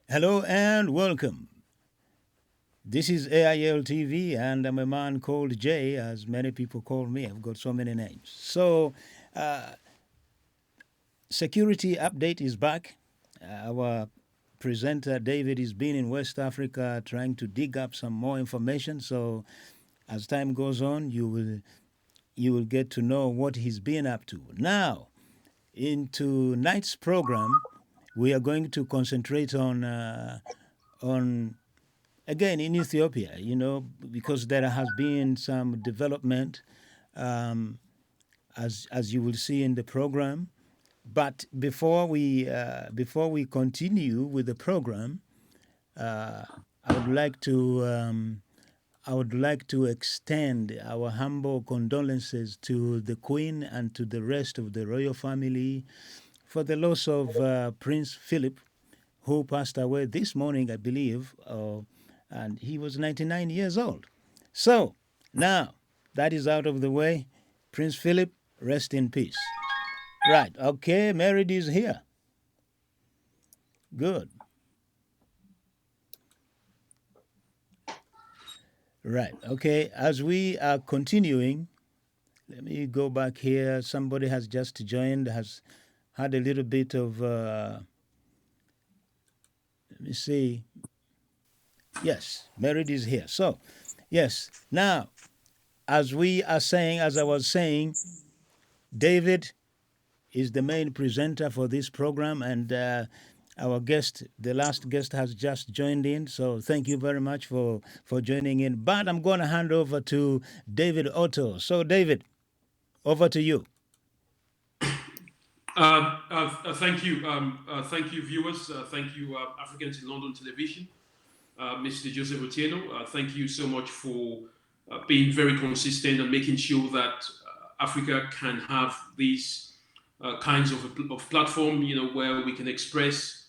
Hello and welcome. This is AIL TV, and I'm a man called Jay, as many people call me. I've got so many names. Security update is back. Our presenter David has been in West Africa trying to dig up some more information. So, as time goes on, you will get to know what he's been up to. Now, in tonight's program, we are going to concentrate on again in Ethiopia, because there has been some development, um, as you will see in the program. But before we continue with the program, uh, I would like to I would like to extend our humble condolences to the Queen and to the rest of the royal family for the loss of Prince Philip, who passed away this morning, I believe, and he was 99 years old. So now that is out of the way. Prince Philip, rest in peace. Right. Okay. Merid is here. Good. Right. Okay. As we are continuing, let me go back here. Somebody has just joined, has had a little bit of, let me see. Yes, Merid is here. So, yes. Now, as I was saying, David is the main presenter for this program, and our guest, the last guest, has just joined in. So thank you very much for joining in. But I'm going to hand over to David Otto. So David, over to you. Thank you, viewers. Thank you, Africans in London Television. Mr. Joseph Otieno, thank you so much for being very consistent and making sure that Africa can have these kinds of platform, where we can express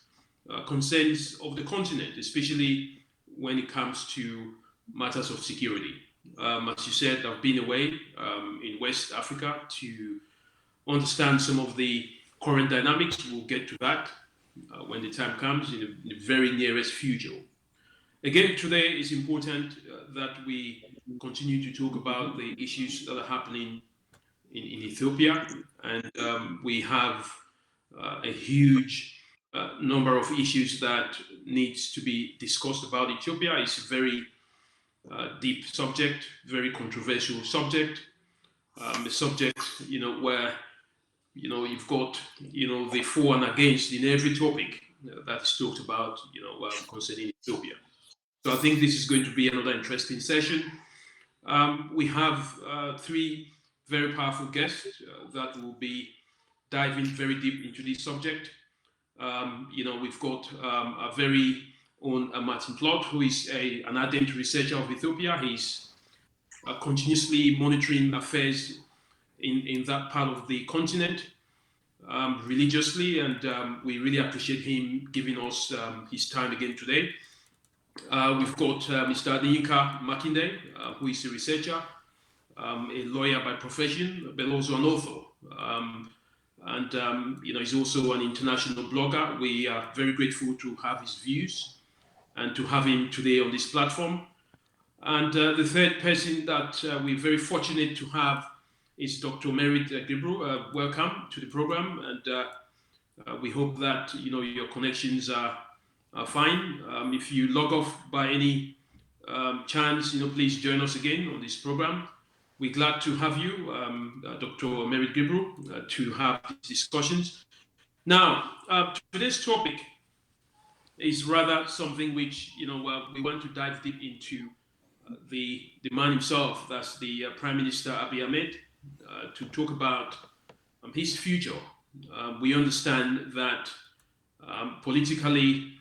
concerns of the continent, especially when it comes to matters of security. As you said, I've been away in West Africa to understand some of the current dynamics. We'll get to that when the time comes in the very nearest future. Again, today it's important that we continue to talk about the issues that are happening in Ethiopia, and we have a huge number of issues that needs to be discussed about Ethiopia. It's a very deep subject, very controversial subject, a subject where you've got the for and against in every topic that's talked about concerning Ethiopia. So I think this is going to be another interesting session. We have three very powerful guests that will be diving very deep into this subject. We've got a very own Martin Plaut, who is an ardent researcher of Ethiopia. He's continuously monitoring affairs in that part of the continent religiously, and we really appreciate him giving us his time again today. We've got Mr. Adeyinka Makinde, who is a researcher, a lawyer by profession, but also an author. He's also an international blogger. We are very grateful to have his views and to have him today on this platform. And the third person that we're very fortunate to have is Dr. Merid Gebru. Welcome to the program, and we hope that your connections are fine. If you log off by any chance, please join us again on this program. We're glad to have you, Dr. Merid Gebru, to have these discussions. Now, today's topic is rather something which we want to dive deep into the man himself. That's the Prime Minister Abiy Ahmed, to talk about his future. We understand that politically,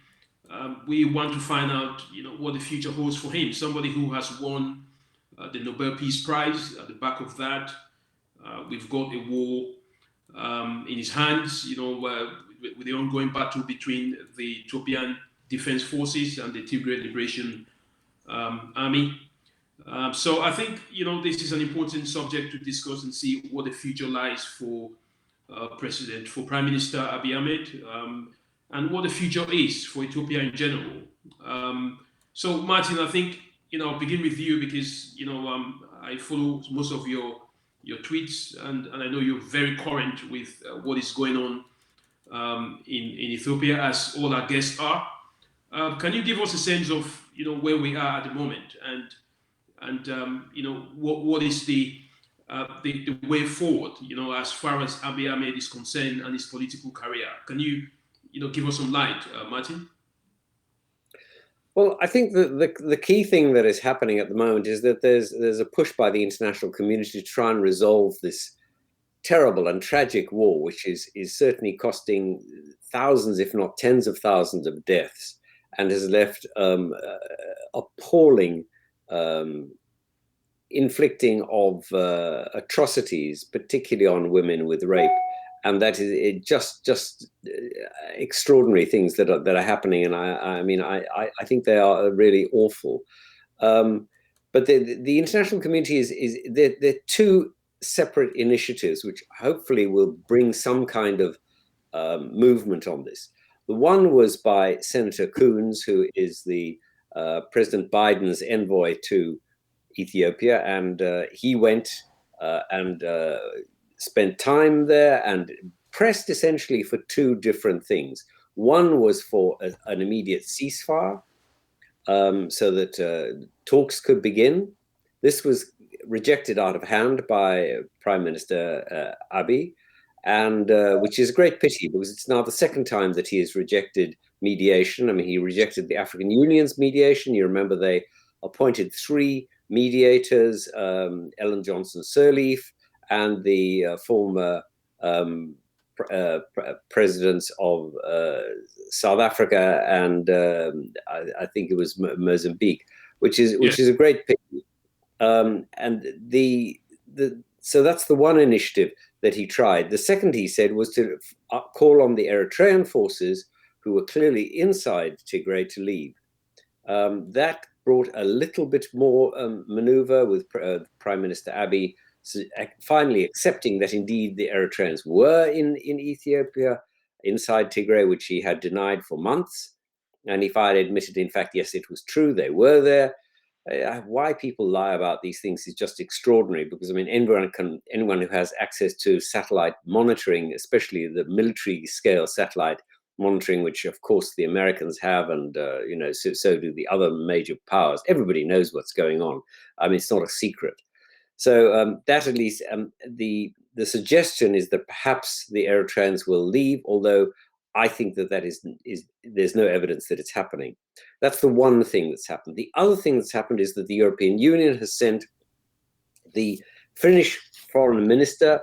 we want to find out, what the future holds for him. Somebody who has won the Nobel Peace Prize. At the back of that, we've got a war in his hands. With the ongoing battle between the Ethiopian Defense Forces and the Tigray Liberation Army. So I think this is an important subject to discuss and see what the future lies for Prime Minister Abiy Ahmed. and what the future is for Ethiopia in general. So, Martin, I think I'll begin with you because I follow most of your tweets, and I know you're very current with what is going on in Ethiopia, as all our guests are. Can you give us a sense of where we are at the moment, and what is the way forward, as far as Abiy Ahmed is concerned and his political career? Can you give us some light, Martin? Well, I think the key thing that is happening at the moment is that there's a push by the international community to try and resolve this terrible and tragic war, which is certainly costing thousands, if not tens of thousands of deaths, and has left appalling inflicting of atrocities, particularly on women with rape. And that is just extraordinary things that are happening, and I think they are really awful. But the international community they're two separate initiatives which hopefully will bring some kind of movement on this. The one was by Senator Coons, who is the President Biden's envoy to Ethiopia, and he went and spent time there and pressed essentially for two different things. One was for an immediate ceasefire, so that talks could begin. This was rejected out of hand by Prime Minister Abiy, and which is a great pity because it's now the second time that he has rejected mediation. I mean, he rejected the African Union's mediation. You remember they appointed 3 mediators, Ellen Johnson Sirleaf, and the former presidents of South Africa and I think it was Mozambique, which is a great pity. So that's the one initiative that he tried. The second, he said, was to call on the Eritrean forces, who were clearly inside Tigray, to leave. That brought a little bit more maneuver with Prime Minister Abiy finally accepting that indeed the Eritreans were in Ethiopia, inside Tigray, which he had denied for months. And he finally admitted, in fact, yes, it was true, they were there. Why people lie about these things is just extraordinary, because I mean, anyone who has access to satellite monitoring, especially the military scale satellite monitoring, which of course the Americans have, and so do the other major powers. Everybody knows what's going on. I mean, it's not a secret. So that, at least, the suggestion is that perhaps the Eritreans will leave, although I think that there's no evidence that it's happening. That's the one thing that's happened. The other thing that's happened is that the European Union has sent the Finnish Foreign Minister,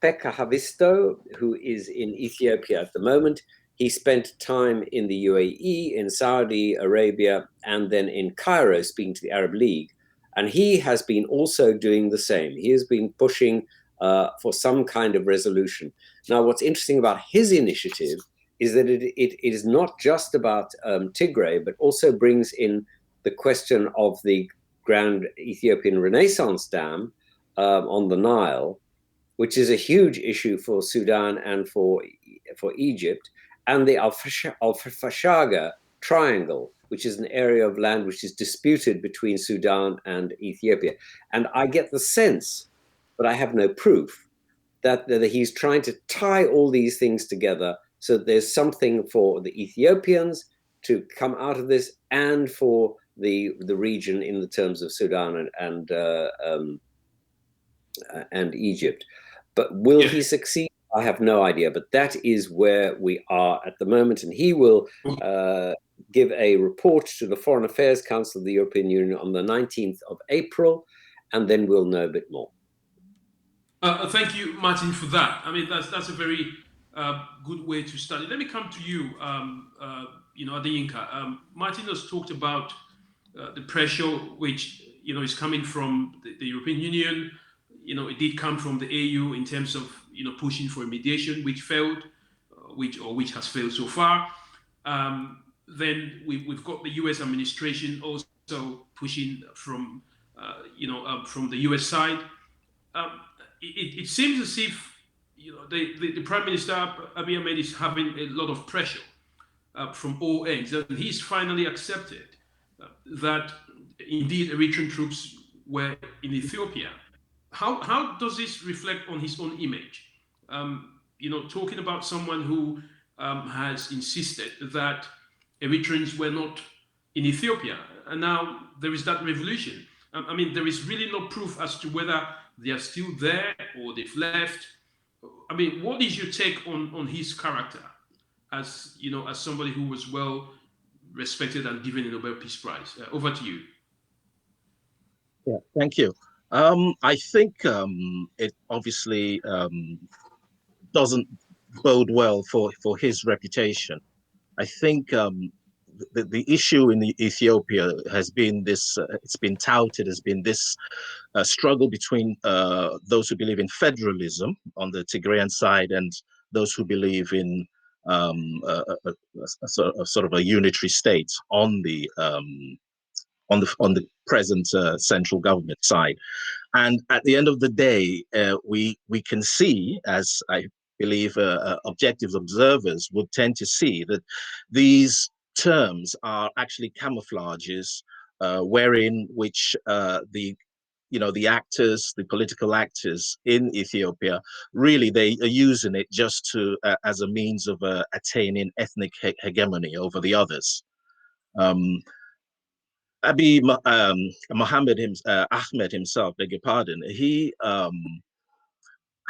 Pekka Haavisto, who is in Ethiopia at the moment. He spent time in the UAE, in Saudi Arabia, and then in Cairo speaking to the Arab League. And he has been also doing the same. He has been pushing for some kind of resolution. Now, what's interesting about his initiative is that it is not just about Tigray, but also brings in the question of the Grand Ethiopian Renaissance Dam on the Nile, which is a huge issue for Sudan and for Egypt, and the Al-Fashaga Triangle, which is an area of land which is disputed between Sudan and Ethiopia. And I get the sense, but I have no proof, that he's trying to tie all these things together so that there's something for the Ethiopians to come out of this, and for the region in the terms of Sudan and Egypt. But will he succeed? I have no idea. But that is where we are at the moment, and he will give a report to the Foreign Affairs Council of the European Union on the 19th of April, and then we'll know a bit more. Thank you, Martin, for that. I mean, that's a very good way to start it. Let me come to you, Adeyinka. Martin has talked about the pressure which is coming from the European Union. It did come from the AU in terms of pushing for mediation, which failed, which has failed so far. Then we've got the U.S. administration also pushing from the U.S. side. It seems as if the Prime Minister Abiy Ahmed is having a lot of pressure from all ends, and he's finally accepted that indeed Eritrean troops were in Ethiopia. How does this reflect on his own image? Talking about someone who has insisted that Eritreans were not in Ethiopia, and now there is that revolution. I mean, there is really no proof as to whether they are still there or they've left. I mean, what is your take on his character as as somebody who was well respected and given a Nobel Peace Prize? Over to you. Yeah, thank you. I think it obviously doesn't bode well for his reputation. I think the issue in Ethiopia has been this, it's been touted as been this struggle between those who believe in federalism on the Tigrayan side and those who believe in a sort of a unitary state on the present central government side. And at the end of the day, we can see, as I believe objective observers would tend to see, that these terms are actually camouflages wherein which the actors, the political actors in Ethiopia, really they are using it just to as a means of attaining ethnic hegemony over the others. Abiy Mohammed Ahmed himself, beg your pardon, he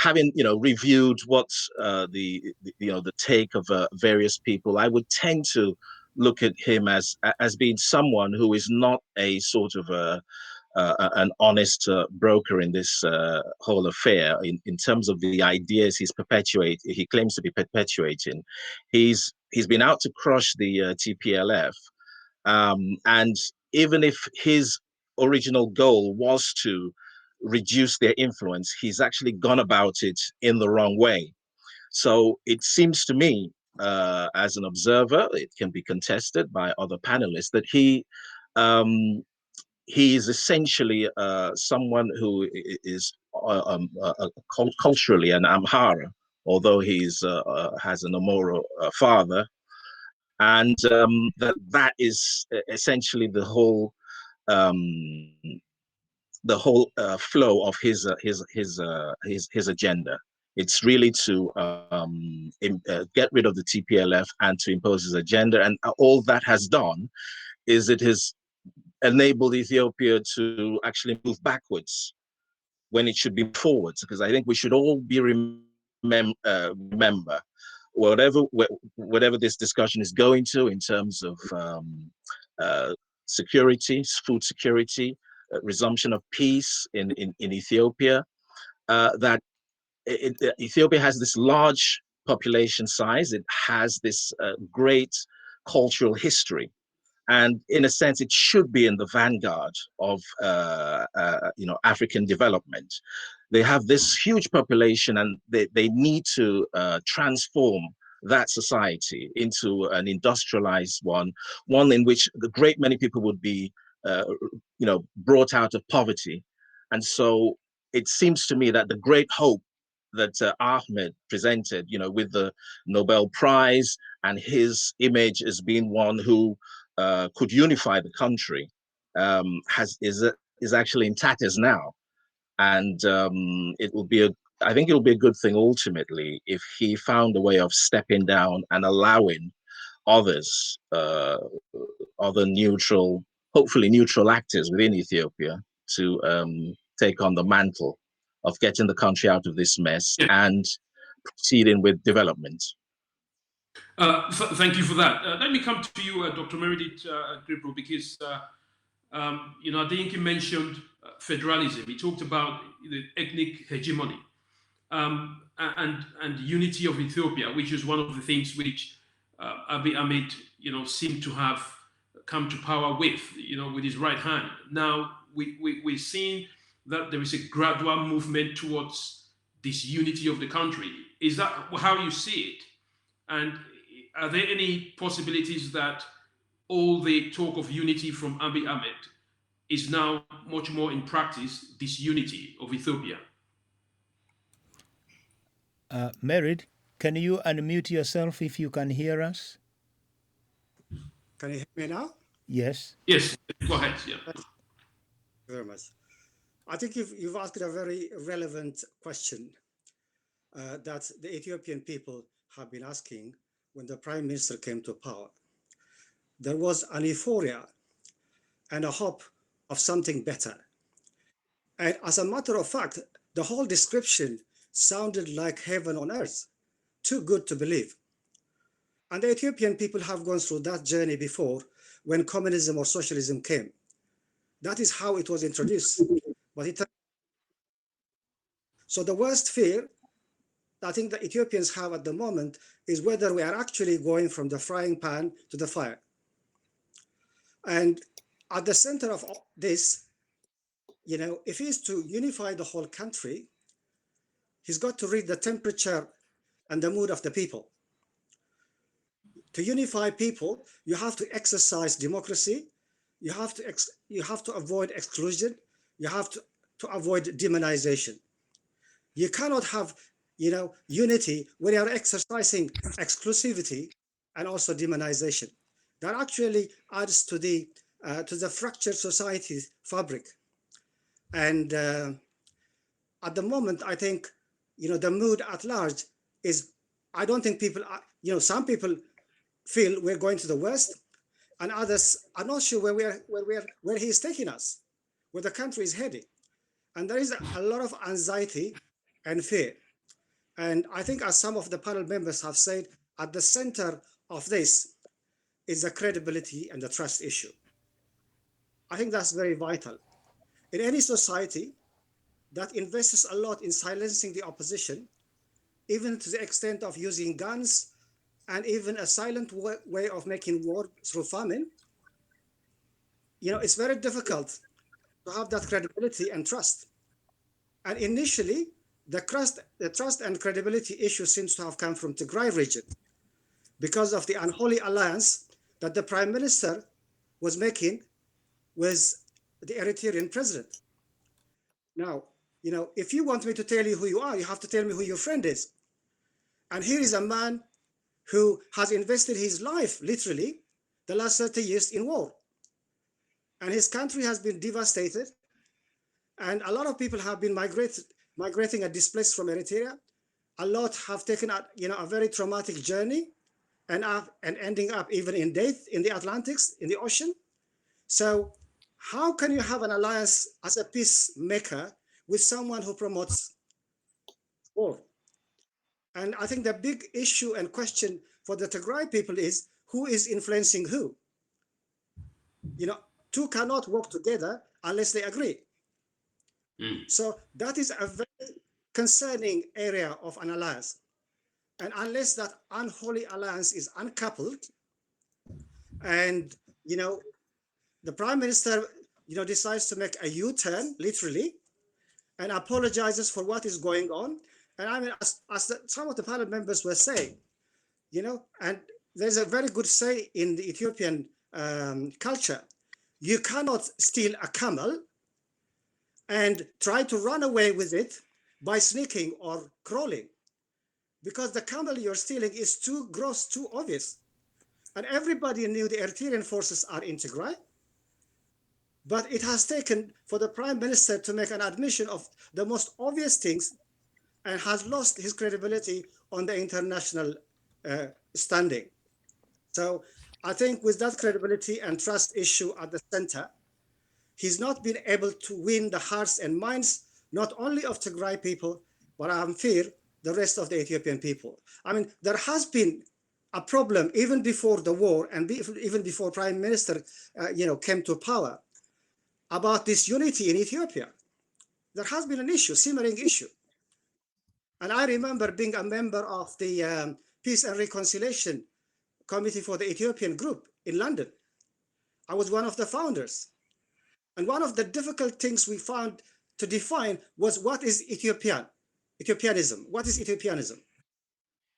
having reviewed what the take of various people, I would tend to look at him as being someone who is not a sort of an honest broker in this whole affair in terms of the ideas he claims to be perpetuating. He's been out to crush the TPLF. And even if his original goal was to reduce their influence, he's actually gone about it in the wrong way. So it seems to me, as an observer, it can be contested by other panelists, that he is essentially someone who is culturally an Amhara, although he's has an Omoro father. And that is essentially the whole flow of his agenda. It's really to get rid of the TPLF and to impose his agenda. And all that has done is it has enabled Ethiopia to actually move backwards when it should be forwards. Because I think we should all be remember whatever this discussion is going to in terms of security, food security, resumption of peace in Ethiopia, that Ethiopia has this large population size. It has this great cultural history. And in a sense, it should be in the vanguard of African development. They have this huge population, and they need to transform that society into an industrialized one in which the great many people would be, brought out of poverty. And so it seems to me that the great hope that Ahmed presented, with the Nobel Prize and his image as being one who could unify the country, is actually in tatters now. And I think it will be a good thing ultimately if he found a way of stepping down and allowing others, other hopefully neutral actors within Ethiopia to take on the mantle of getting the country out of this mess and proceeding with development. Thank you for that. Let me come to you, Dr. Merid Gebru, because Adeyinka mentioned federalism. He talked about the ethnic hegemony and unity of Ethiopia, which is one of the things which Abiy Ahmed, seemed to have come to power with his right hand. Now we're seeing that there is a gradual movement towards this unity of the country. Is that how you see it? And are there any possibilities that all the talk of unity from Abiy Ahmed is now much more in practice, this unity of Ethiopia? Merid, can you unmute yourself if you can hear us? Can you hear me now? Yes. Yes, go ahead. Yeah. Thank you very much. I think you've asked a very relevant question that the Ethiopian people have been asking when the Prime Minister came to power. There was an euphoria and a hope of something better. And as a matter of fact, the whole description sounded like heaven on earth, too good to believe. And the Ethiopian people have gone through that journey before when communism or socialism came. That is how it was introduced. But so the worst fear I think the Ethiopians have at the moment is whether we are actually going from the frying pan to the fire. And at the center of this, if he's to unify the whole country, he's got to read the temperature and the mood of the people. To unify people, you have to exercise democracy. You have to avoid exclusion. You have to avoid demonization. You cannot have unity when you are exercising exclusivity and also demonization. That actually adds to the fractured society fabric. And at the moment, I think the mood at large is, I don't think people are, some people feel we're going to the west, and others are not sure where he is taking us, where the country is heading. And there is a lot of anxiety and fear. And I think, as some of the panel members have said, at the center of this is the credibility and the trust issue. I think that's very vital. In any society that invests a lot in silencing the opposition, even to the extent of using guns and even a silent way of making war through famine, it's very difficult to have that credibility and trust. And initially, the trust and credibility issue seems to have come from Tigray region because of the unholy alliance that the Prime Minister was making with the Eritrean president. Now, if you want me to tell you who you are, you have to tell me who your friend is. And here is a man who has invested his life, literally, the last 30 years in war. And his country has been devastated. And a lot of people have been migrating and displaced from Eritrea. A lot have taken a very traumatic journey and ending up even in death in the Atlantics, in the ocean. So how can you have an alliance as a peacemaker with someone who promotes war? And I think the big issue and question for the Tigray people is who is influencing who? Two cannot work together unless they agree. So that is a very concerning area of an alliance. And unless that unholy alliance is uncoupled, and the Prime Minister decides to make a U-turn, literally, and apologizes for what is going on. And I mean, as some of the panel members were saying, and there's a very good say in the Ethiopian culture, you cannot steal a camel and try to run away with it by sneaking or crawling, because the camel you're stealing is too gross, too obvious. And everybody knew the Eritrean forces are in Tigray, but it has taken for the Prime Minister to make an admission of the most obvious things and has lost his credibility on the international standing. So I think with that credibility and trust issue at the center, he's not been able to win the hearts and minds, not only of Tigray people, but I'm fear the rest of the Ethiopian people. I mean, there has been a problem even before the war and even before Prime Minister, came to power about this unity in Ethiopia. There has been an issue, simmering issue. And I remember being a member of the Peace and Reconciliation Committee for the Ethiopian group in London. I was one of the founders. And one of the difficult things we found to define was what is Ethiopianism? What is Ethiopianism?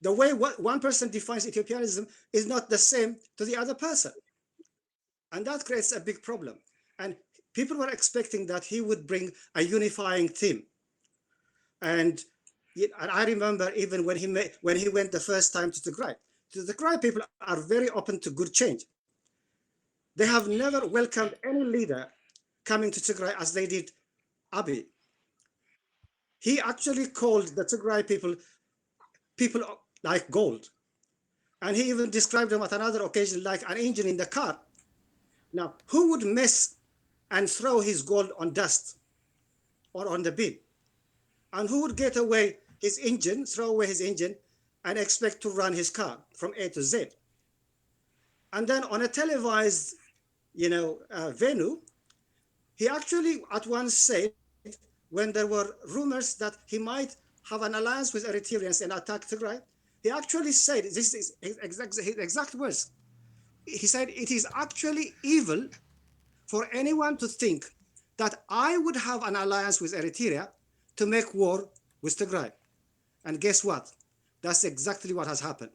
The way one person defines Ethiopianism is not the same to the other person. And that creates a big problem. And people were expecting that he would bring a unifying theme. And I remember even when he went the first time to Tigray. The Tigray people are very open to good change. They have never welcomed any leader coming to Tigray as they did Abiy. He actually called the Tigray people like gold. And he even described them at another occasion like an engine in the car. Now, who would mess and throw his gold on dust or on the bin? And who would get away his engine, throw away his engine, and expect to run his car from A to Z? And then on a televised, venue, he actually at once said, when there were rumors that he might have an alliance with Eritreans and attack Tigray, he actually said, this is his exact words. He said, it is actually evil for anyone to think that I would have an alliance with Eritrea to make war with Tigray. And guess what? That's exactly what has happened.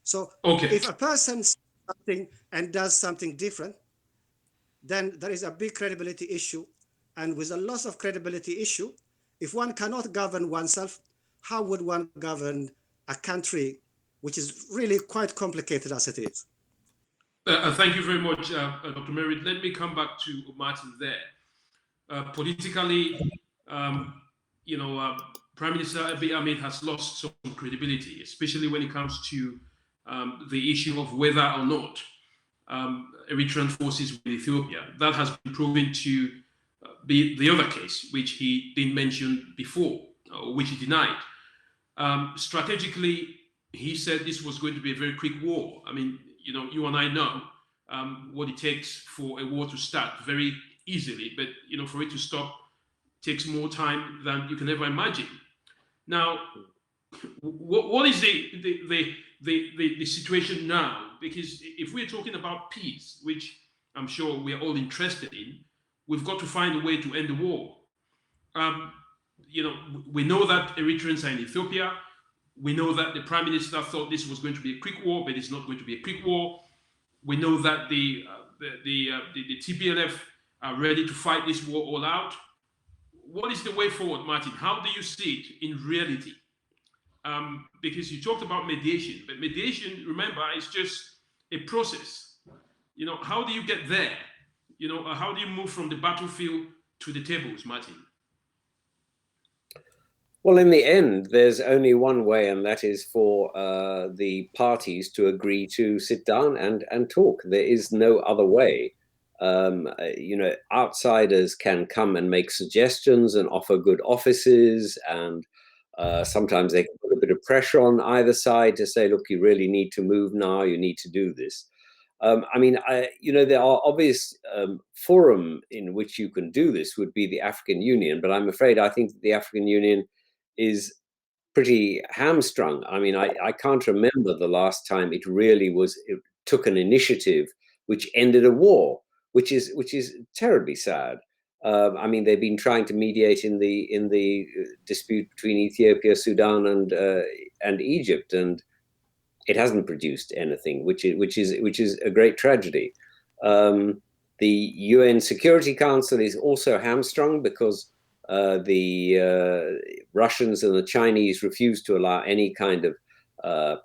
So if a person says something and does something different, then there is a big credibility issue. And with a loss of credibility issue, if one cannot govern oneself, how would one govern a country which is really quite complicated as it is? Thank you very much, Dr. Merid. Let me come back to Martin there. Politically, Prime Minister Abiy Ahmed has lost some credibility, especially when it comes to the issue of whether or not Eritrean forces in Ethiopia. That has been proven to be the other case, which he didn't mention before, which he denied. Strategically, he said this was going to be a very quick war. I mean, you and I know what it takes for a war to start very easily, but for it to stop takes more time than you can ever imagine. Now, what is the situation now? Because if we're talking about peace, which I'm sure we're all interested in, we've got to find a way to end the war. We know that Eritreans are in Ethiopia. We know that the Prime Minister thought this was going to be a quick war, but it's not going to be a quick war. We know that the TPLF are ready to fight this war all out. What is the way forward, Martin? How do you see it in reality? Because you talked about mediation, but mediation, remember, is just a process. How do you get there? How do you move from the battlefield to the tables, Martin? Well, in the end, there's only one way, and that is for the parties to agree to sit down and talk. There is no other way. Outsiders can come and make suggestions and offer good offices, and sometimes they can put a bit of pressure on either side to say, look, you really need to move now, you need to do this. There are obvious forum in which you can do this would be the African Union, but I'm afraid I think the African Union is pretty hamstrung. I mean, I can't remember the last time it took an initiative which ended a war, which is terribly sad. They've been trying to mediate in the dispute between Ethiopia, Sudan, and Egypt, and it hasn't produced anything, which is a great tragedy. The UN Security Council is also hamstrung because the Russians and the Chinese refuse to allow any kind of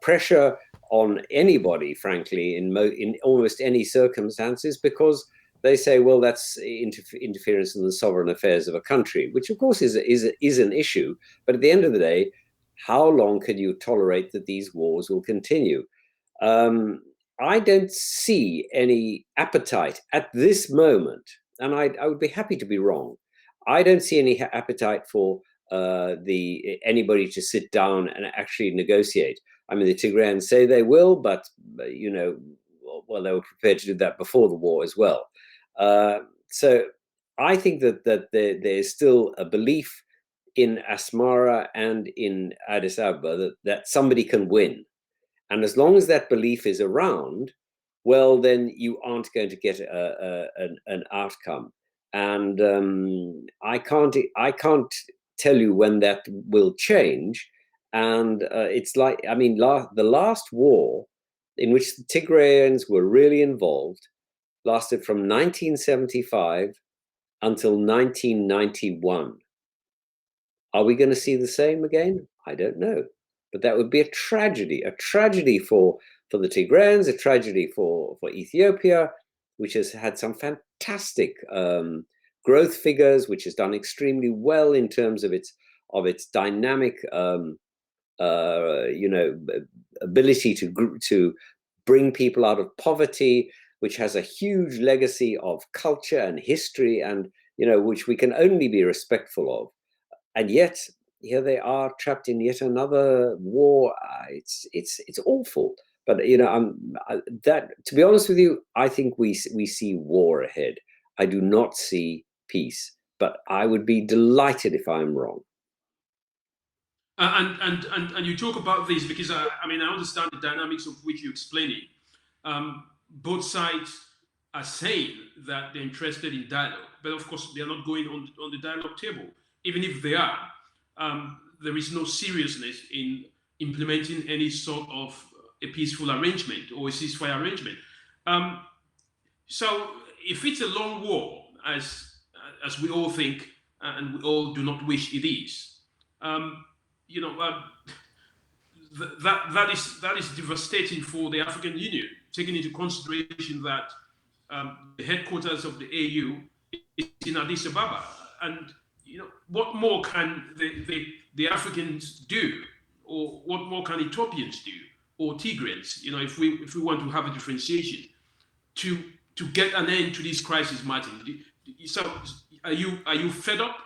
pressure on anybody, frankly, in almost any circumstances, because they say, well, that's interference in the sovereign affairs of a country, which of course is an issue. But at the end of the day, how long can you tolerate that these wars will continue? I don't see any appetite at this moment, and I would be happy to be wrong. I don't see any appetite for anybody to sit down and actually negotiate. I mean, the Tigrayans say they will, but they were prepared to do that before the war as well. So I think that there is still a belief in Asmara and in Addis Ababa that somebody can win. And as long as that belief is around, well, then you aren't going to get an outcome. And I can't tell you when that will change. And it's like, the last war in which the Tigrayans were really involved lasted from 1975 until 1991. Are we going to see the same again? I don't know. But that would be a tragedy for the Tigrayans, a tragedy for Ethiopia, which has had some fantastic growth figures, which has done extremely well in terms of its dynamic, ability to bring people out of poverty, which has a huge legacy of culture and history, and which we can only be respectful of. And yet here they are, trapped in yet another war. It's awful. But that, to be honest with you, I think we see war ahead. I do not see peace. But I would be delighted if I'm wrong. And you talk about this because I understand the dynamics of which you're explaining. Both sides are saying that they're interested in dialogue, but of course they are not going on the dialogue table. Even if they are, there is no seriousness in implementing any sort of a peaceful arrangement or a ceasefire arrangement. So if it's a long war, as we all think and we all do not wish it is, that is devastating for the African Union, taking into consideration that the headquarters of the AU is in Addis Ababa, and what more can the Africans do, or what more can Ethiopians do, or Tigrans? If we want to have a differentiation to get an end to this crisis, Martin. So are you fed up?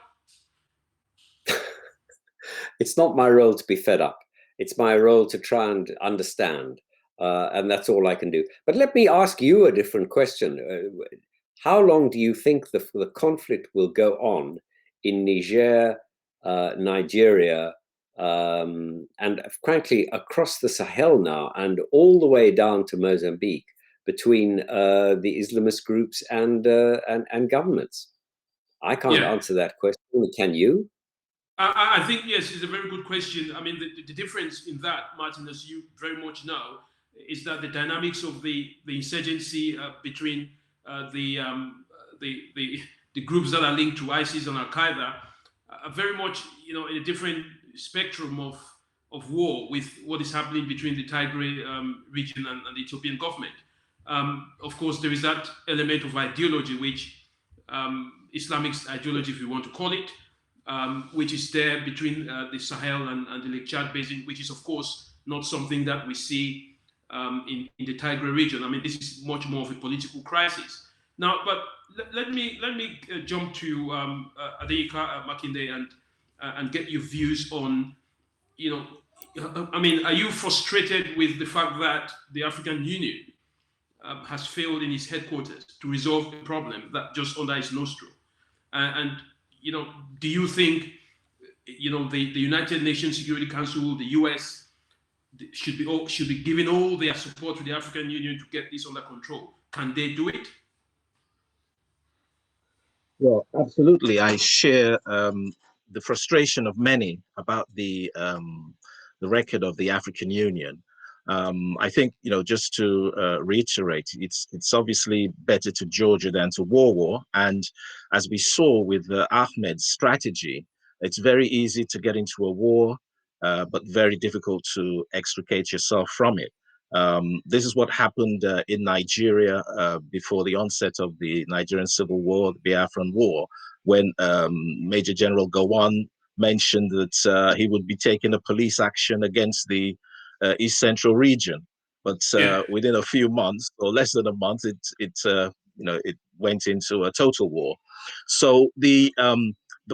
It's not my role to be fed up. It's my role to try and understand, and that's all I can do. But let me ask you a different question. How long do you think the conflict will go on in Niger, Nigeria, and frankly across the Sahel now, and all the way down to Mozambique, between the Islamist groups and governments? I can't answer that question. Can you? I think, yes, it's a very good question. The difference in that, Martin, as you very much know, is that the dynamics of the insurgency between the groups that are linked to ISIS and Al Qaeda are very much, in a different spectrum of war with what is happening between the Tigray region and the Ethiopian government. Of course, there is that element of ideology, which Islamic ideology, if you want to call it, which is there between the Sahel and the Lake Chad Basin, which is, of course, not something that we see in the Tigray region. This is much more of a political crisis. Now, but let me jump to Adeyinka, Makinde, and get your views on, are you frustrated with the fact that the African Union has failed in its headquarters to resolve the problem that just under its nostril? Do you think, the United Nations Security Council, the US, should be giving all their support to the African Union to get this under control? Can they do it? Well, absolutely. I share the frustration of many about the record of the African Union. I think, just to reiterate, it's obviously better to Georgia than to war. And as we saw with Ahmed's strategy, it's very easy to get into a war, but very difficult to extricate yourself from it. This is what happened in Nigeria before the onset of the Nigerian Civil War, the Biafran War, when Major General Gowon mentioned that he would be taking a police action against the East Central region, but within a few months, or less than a month, it went into a total war. So the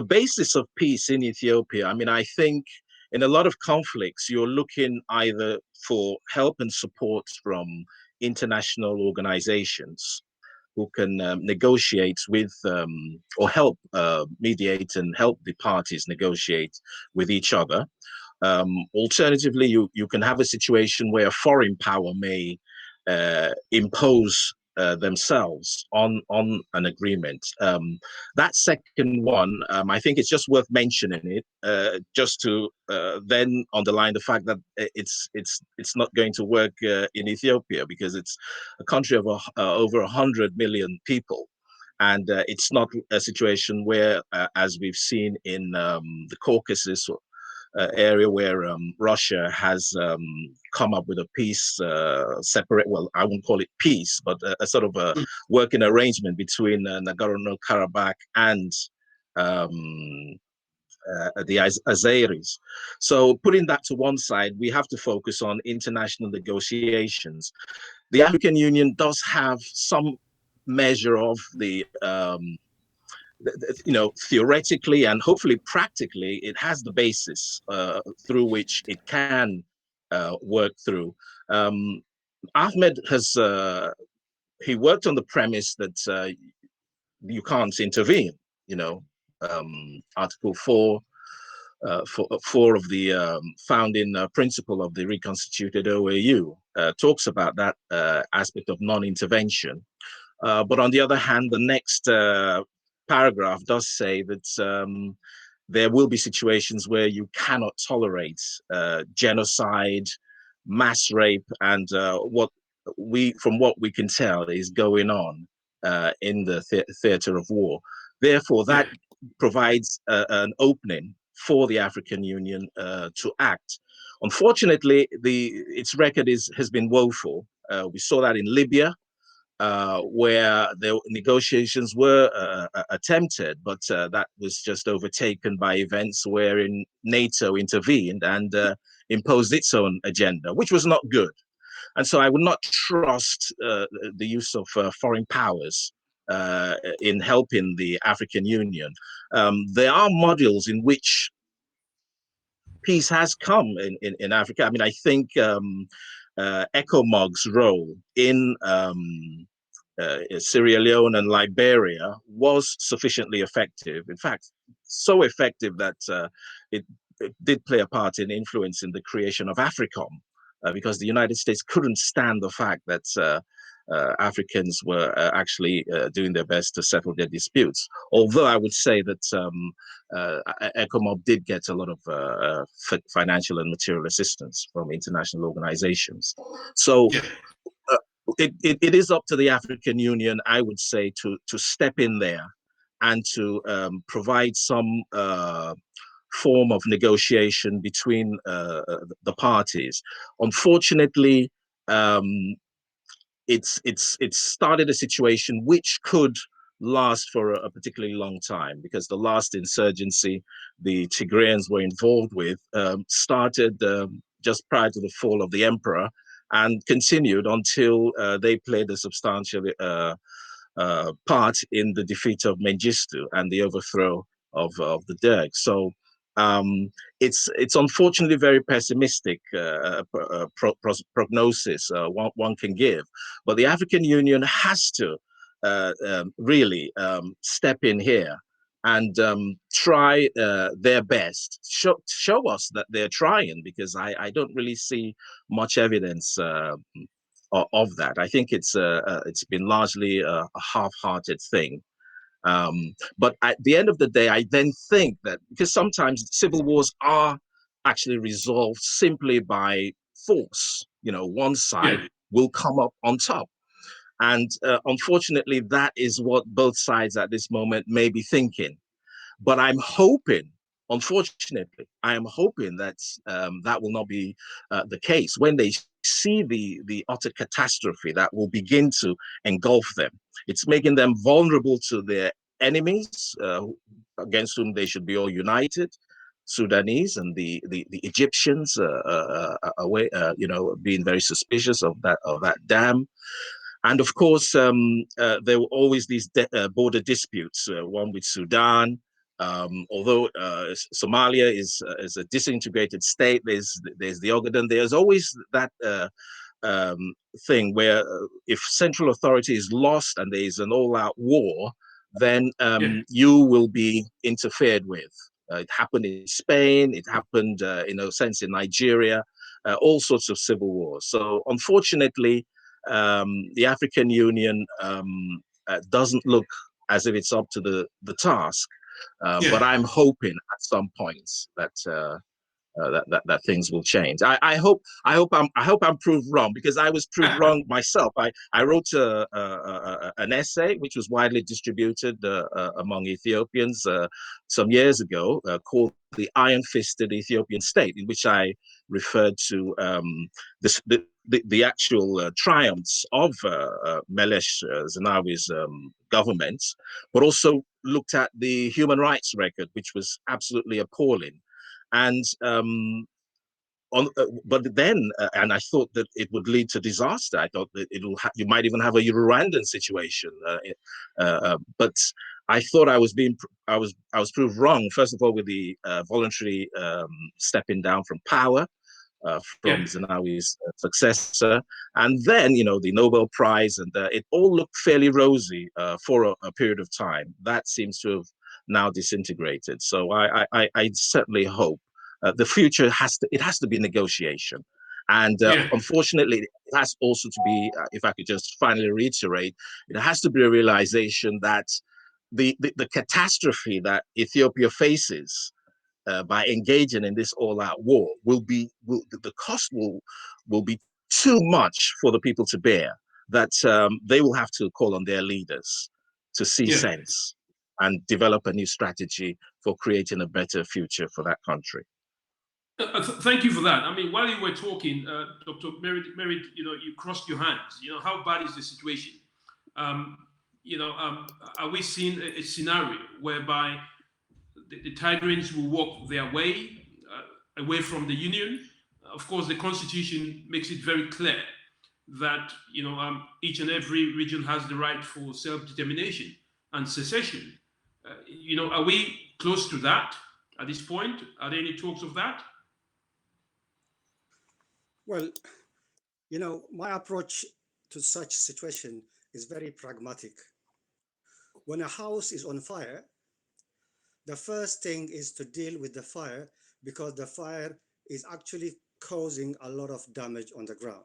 basis of peace in Ethiopia, I think in a lot of conflicts, you're looking either for help and support from international organizations who can negotiate with or help mediate and help the parties negotiate with each other. Alternatively, you can have a situation where a foreign power may impose themselves on an agreement. That second one, I think it's just worth mentioning it, just to then underline the fact that it's not going to work in Ethiopia, because it's a country of over 100 million people. And it's not a situation where, as we've seen in the Caucasus area where Russia has come up with a peace separate, well, I won't call it peace, but a sort of a working arrangement between Nagorno-Karabakh and the Azeris. So putting that to one side, we have to focus on international negotiations. The African Union does have some measure of the theoretically and hopefully practically, it has the basis through which it can work through. Ahmed has, he worked on the premise that you can't intervene, Article 4 of the founding principle of the reconstituted OAU talks about that aspect of non-intervention. But on the other hand, the next paragraph does say that there will be situations where you cannot tolerate genocide, mass rape, and from what we can tell is going on in the theater of war. Therefore, that provides an opening for the African Union to act. Unfortunately, its record has been woeful. We saw that in Libya, where the negotiations were attempted, but that was just overtaken by events wherein NATO intervened and imposed its own agenda, which was not good. And so I would not trust the use of foreign powers in helping the African Union. There are models in which peace has come in Africa. I mean, I think ECOMOG's role in Sierra Leone and Liberia was sufficiently effective. In fact, so effective that it did play a part in influencing the creation of AFRICOM, because the United States couldn't stand the fact that Africans were actually doing their best to settle their disputes. Although I would say that ECOMOG did get a lot of financial and material assistance from international organizations. So it is up to the African Union, I would say, to step in there and to provide some form of negotiation between the parties. Unfortunately, it's started a situation which could last for a particularly long time, because the last insurgency the Tigrayans were involved with started just prior to the fall of the emperor and continued until they played a substantial part in the defeat of Mengistu and the overthrow of the Derg. So it's unfortunately very pessimistic prognosis one can give, but the African Union has to really step in here and try their best, show us that they're trying, because I don't really see much evidence of that. I think it's been largely a half-hearted thing. But at the end of the day, I then think that because sometimes civil wars are actually resolved simply by force, one side will come up on top. And unfortunately, that is what both sides at this moment may be thinking. But I'm hoping, unfortunately, I am hoping that that will not be the case when they see the utter catastrophe that will begin to engulf them. It's making them vulnerable to their enemies against whom they should be all united. Sudanese and the Egyptians being very suspicious of that dam. And of course, there were always these border disputes, one with Sudan. Although Somalia is a disintegrated state, there's the Ogaden. There's always that thing where if central authority is lost and there is an all-out war, then you will be interfered with. It happened in Spain. It happened, in a sense, in Nigeria. All sorts of civil wars. So unfortunately, the African Union doesn't look as if it's up to the task. But I'm hoping at some points that that things will change. I hope I'm proved wrong, because I was proved wrong myself. I wrote an essay which was widely distributed among Ethiopians some years ago called the iron-fisted Ethiopian state, in which I referred to the actual triumphs of Meles Zenawi's government, but also looked at the human rights record, which was absolutely appalling. And but then, and I thought that it would lead to disaster. I thought that you might even have a Rwandan situation. But I thought I was proved wrong. First of all, with the voluntary stepping down from power from Zenawi's successor, and then the Nobel Prize, and it all looked fairly rosy for a period of time. That seems to have now disintegrated. So I certainly hope. The future has to be negotiation, and unfortunately, it has also to be. If I could just finally reiterate, it has to be a realization that the catastrophe that Ethiopia faces by engaging in this all-out war the cost will be too much for the people to bear. That they will have to call on their leaders to see sense and develop a new strategy for creating a better future for that country. Thank you for that. I mean, while you were talking, Dr. Merid, you crossed your hands. How bad is the situation? Are we seeing a scenario whereby the Tigrants will walk their way away from the Union? Of course, the Constitution makes it very clear that each and every region has the right for self-determination and secession. Are we close to that at this point? Are there any talks of that? Well, my approach to such situation is very pragmatic. When a house is on fire, the first thing is to deal with the fire, because the fire is actually causing a lot of damage on the ground.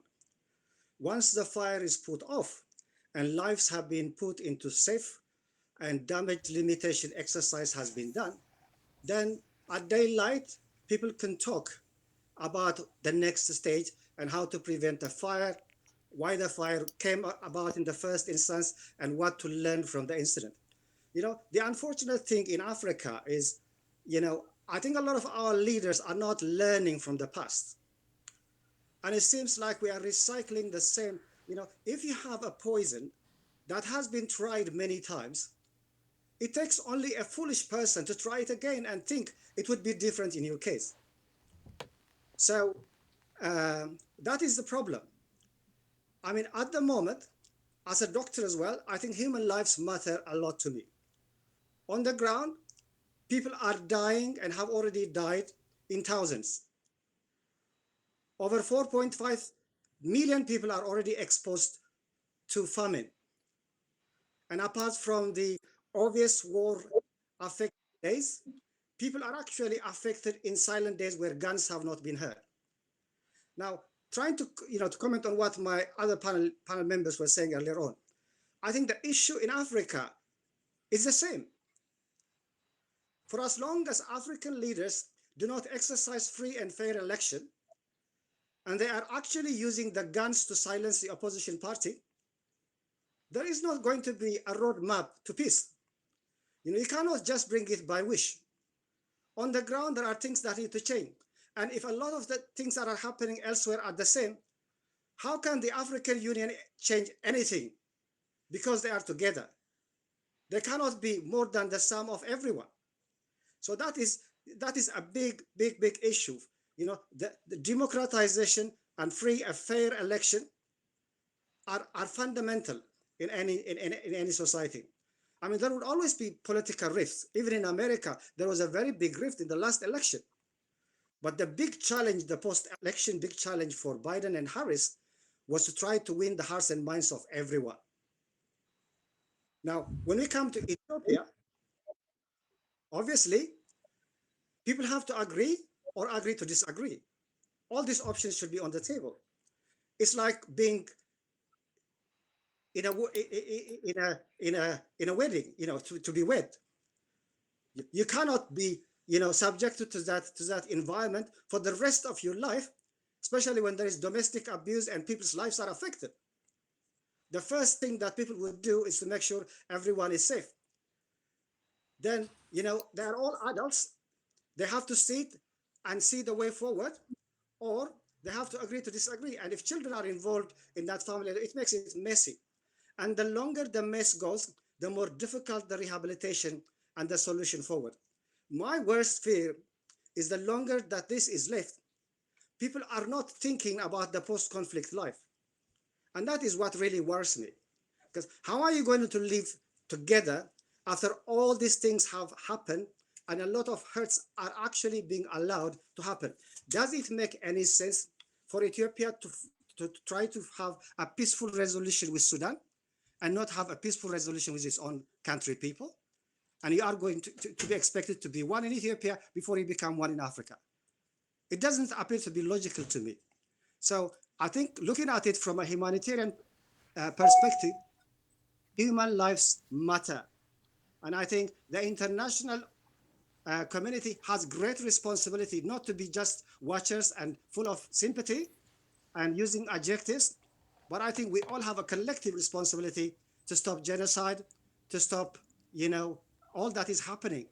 Once the fire is put off and lives have been put into safe and damage limitation exercise has been done, then at daylight, people can talk about the next stage and how to prevent the fire, why the fire came about in the first instance, and what to learn from the incident. The unfortunate thing in Africa is, I think a lot of our leaders are not learning from the past. And it seems like we are recycling the same. If you have a poison that has been tried many times, it takes only a foolish person to try it again and think it would be different in your case. So that is the problem. I mean, at the moment, as a doctor as well, I think human lives matter a lot to me. On the ground, people are dying and have already died in thousands. Over 4.5 million people are already exposed to famine. And apart from the obvious war affected days, people are actually affected in silent days where guns have not been heard. Now, trying to comment on what my other panel members were saying earlier on, I think the issue in Africa is the same. For as long as African leaders do not exercise free and fair election, and they are actually using the guns to silence the opposition party, there is not going to be a roadmap to peace. You cannot just bring it by wish. On the ground, there are things that need to change. And if a lot of the things that are happening elsewhere are the same, how can the African Union change anything? Because they are together. They cannot be more than the sum of everyone. So that is a big issue. The democratization and free and fair election are fundamental in any society. I mean, there would always be political rifts. Even in America, there was a very big rift in the last election. But the big challenge, the post-election big challenge for Biden and Harris was to try to win the hearts and minds of everyone. Now, when we come to Ethiopia, obviously, people have to agree or agree to disagree. All these options should be on the table. It's like being in a wedding, to be wed. You cannot be, subjected to that environment for the rest of your life, especially when there is domestic abuse and people's lives are affected. The first thing that people would do is to make sure everyone is safe. Then, they are all adults. They have to sit and see the way forward, or they have to agree to disagree. And if children are involved in that family, it makes it messy. And the longer the mess goes, the more difficult the rehabilitation and the solution forward. My worst fear is the longer that this is left, people are not thinking about the post-conflict life. And that is what really worries me. Because how are you going to live together after all these things have happened and a lot of hurts are actually being allowed to happen? Does it make any sense for Ethiopia to try to have a peaceful resolution with Sudan and not have a peaceful resolution with its own country people? And you are going to be expected to be one in Ethiopia before you become one in Africa. It doesn't appear to be logical to me. So I think looking at it from a humanitarian perspective, human lives matter. And I think the international community has great responsibility not to be just watchers and full of sympathy and using adjectives, but I think we all have a collective responsibility to stop genocide, to stop, all that is happening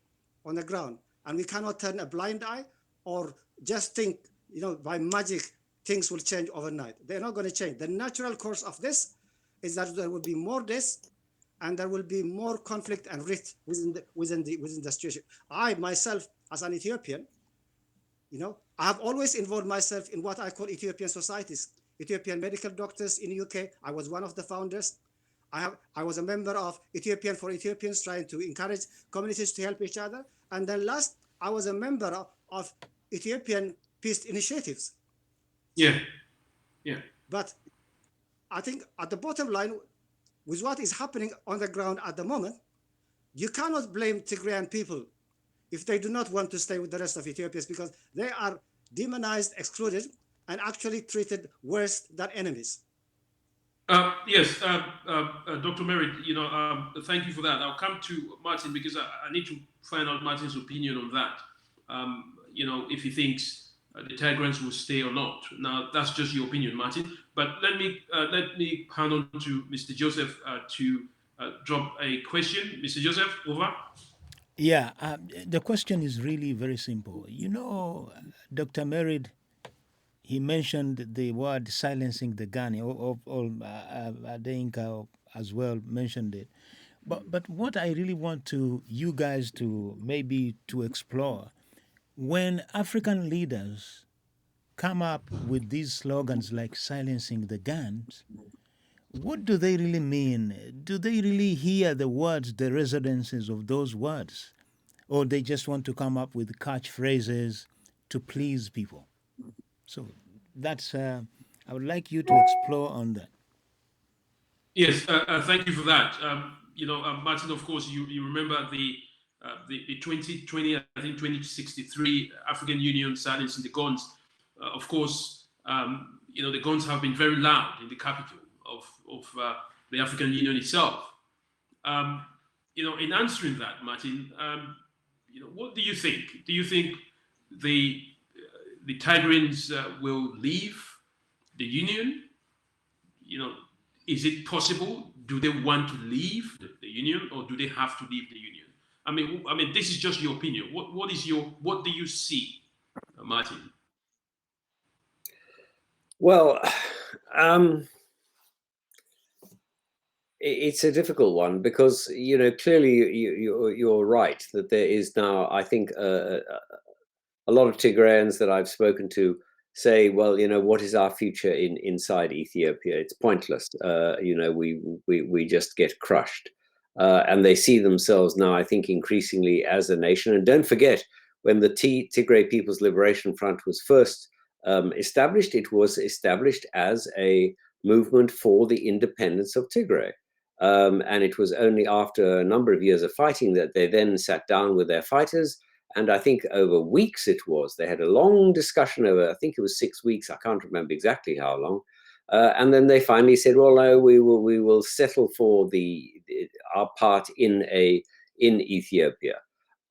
on the ground. And we cannot turn a blind eye or just think, by magic, things will change overnight. They're not going to change. The natural course of this is that there will be more deaths and there will be more conflict and rift within the situation. I myself, as an Ethiopian, I have always involved myself in what I call Ethiopian societies, Ethiopian medical doctors in the UK. I was one of the founders. I was a member of Ethiopian for Ethiopians, trying to encourage communities to help each other. And then last, I was a member of Ethiopian peace initiatives. Yeah. But I think at the bottom line, with what is happening on the ground at the moment, you cannot blame Tigrayan people if they do not want to stay with the rest of Ethiopians, because they are demonized, excluded, and actually treated worse than enemies. Yes, Dr. Merid, thank you for that. I'll come to Martin because I need to find out Martin's opinion on that. If he thinks the Tigrans will stay or not. Now, that's just your opinion, Martin. But let me hand on to Mr. Joseph to drop a question. Mr. Joseph, over. Yeah, the question is really very simple. Dr. Merid, he mentioned the word silencing the gun, or Adeyinka as well mentioned it. But what I really want you guys to maybe to explore, when African leaders come up with these slogans like silencing the guns, what do they really mean? Do they really hear the words, the resonances of those words? Or they just want to come up with catchphrases to please people? So that's, I would like you to explore on that. Yes, thank you for that. Martin, of course, you remember the 2020, I think 2063 African Union silencing the guns. Of course, the guns have been very loud in the capital of the African Union itself. In answering that, Martin, what do you think? Do you think the Tigrans will leave the Union? Is it possible? Do they want to leave the Union, or do they have to leave the Union? I mean, this is just your opinion. What do you see, Martin? Well, it's a difficult one because clearly you're right that there is now, I think, a lot of Tigrayans that I've spoken to say, well, what is our future inside Ethiopia? It's pointless. We just get crushed, and they see themselves now, I think, increasingly as a nation. And don't forget, when the Tigray People's Liberation Front was first established, it was established as a movement for the independence of Tigray. And it was only after a number of years of fighting that they then sat down with their fighters. And I think over weeks they had a long discussion over, I think it was 6 weeks. I can't remember exactly how long. And then they finally said, well, no, we will settle for our part in Ethiopia.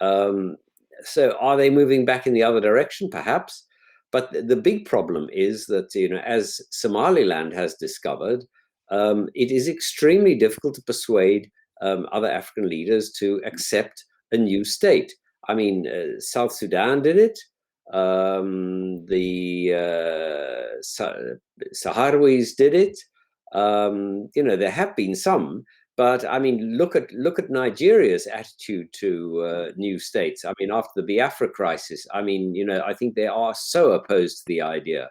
So are they moving back in the other direction? Perhaps. But the big problem is that, as Somaliland has discovered, it is extremely difficult to persuade other African leaders to accept a new state. I mean, South Sudan did it. The Sahrawis did it. There have been some, but I mean, look at Nigeria's attitude to new states. I mean, after the Biafra crisis, I mean, I think they are so opposed to the idea.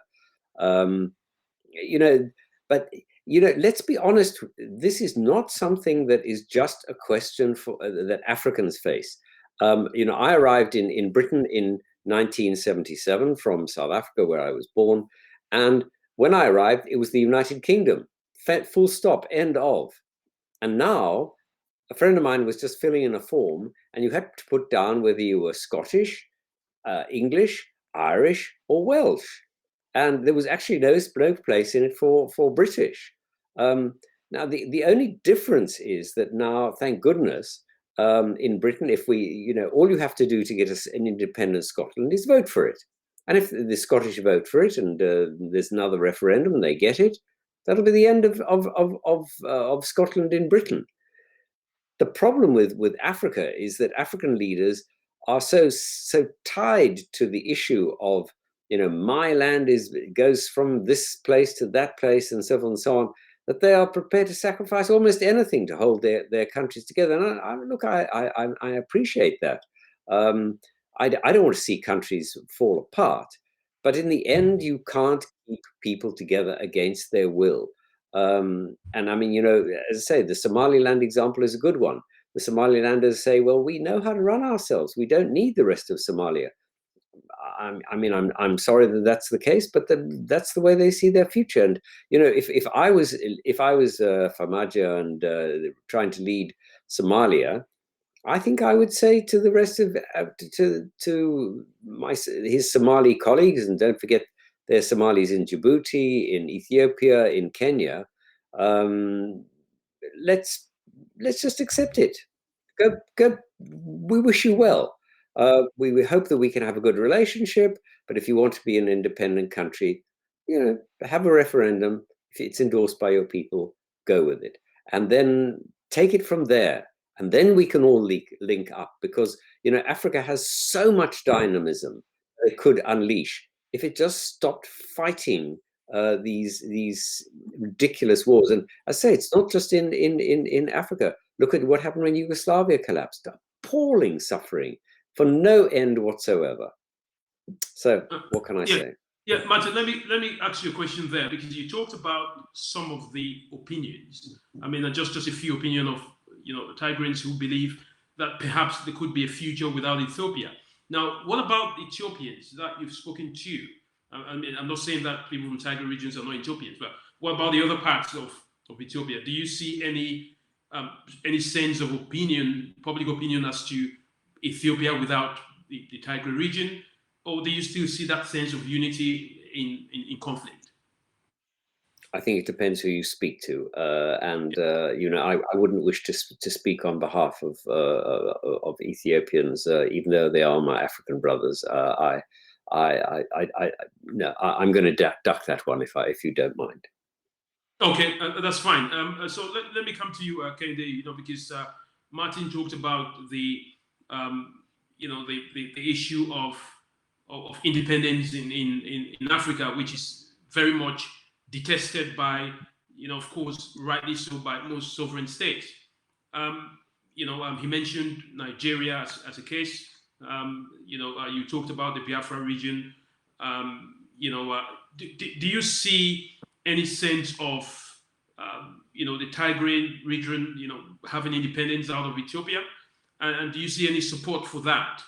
But let's be honest. This is not something that is just a question for that Africans face. I arrived in Britain in 1977 from South Africa, where I was born, and when I arrived, it was the United Kingdom. Full stop. End of. And now, a friend of mine was just filling in a form, and you had to put down whether you were Scottish, English, Irish, or Welsh. And there was actually no place in it for British. Now, the only difference is that now, thank goodness, in Britain, if we, all you have to do to get an independent Scotland is vote for it. And if the Scottish vote for it and there's another referendum and they get it, that'll be the end of Scotland in Britain. The problem with Africa is that African leaders are so tied to the issue of, my land goes from this place to that place and so on and so on, that they are prepared to sacrifice almost anything to hold their countries together. And I appreciate that. I don't want to see countries fall apart, but in the end, you can't keep people together against their will. And I mean, as I say, the Somaliland example is a good one. The Somalilanders say, well, we know how to run ourselves. We don't need the rest of Somalia. I mean, I'm sorry that that's the case, but that's the way they see their future. And if I was Farmajo and trying to lead Somalia, I think I would say to the rest of to his Somali colleagues, and don't forget there are Somalis in Djibouti, in Ethiopia, in Kenya. Let's just accept it. Go. We wish you well. We hope that we can have a good relationship, but if you want to be an independent country, have a referendum. If it's endorsed by your people, go with it. And then take it from there. And then we can all link up, because, Africa has so much dynamism that it could unleash if it just stopped fighting these ridiculous wars. And I say, it's not just in Africa. Look at what happened when Yugoslavia collapsed. Appalling suffering for no end whatsoever. So what can I say? Yeah, Martin, let me ask you a question there, because you talked about some of the opinions. I mean, just a few opinions of the Tigrayans who believe that perhaps there could be a future without Ethiopia. Now, what about Ethiopians that you've spoken to? I mean, I'm not saying that people from Tigray regions are not Ethiopians, but what about the other parts of Ethiopia? Do you see any sense of opinion, public opinion, as to Ethiopia without the Tigray region, or do you still see that sense of unity in conflict? I think it depends who you speak to, and I wouldn't wish to speak on behalf of Ethiopians, even though they are my African brothers. I'm going to duck that one if you don't mind. Okay, that's fine. So let me come to you, Kende, because Martin talked about the issue of independence in Africa, which is very much detested by, of course, rightly so, by most sovereign states. He mentioned Nigeria as a case. You talked about the Biafra region. Do you see any sense of, the Tigray region, having independence out of Ethiopia? And do you see any support for that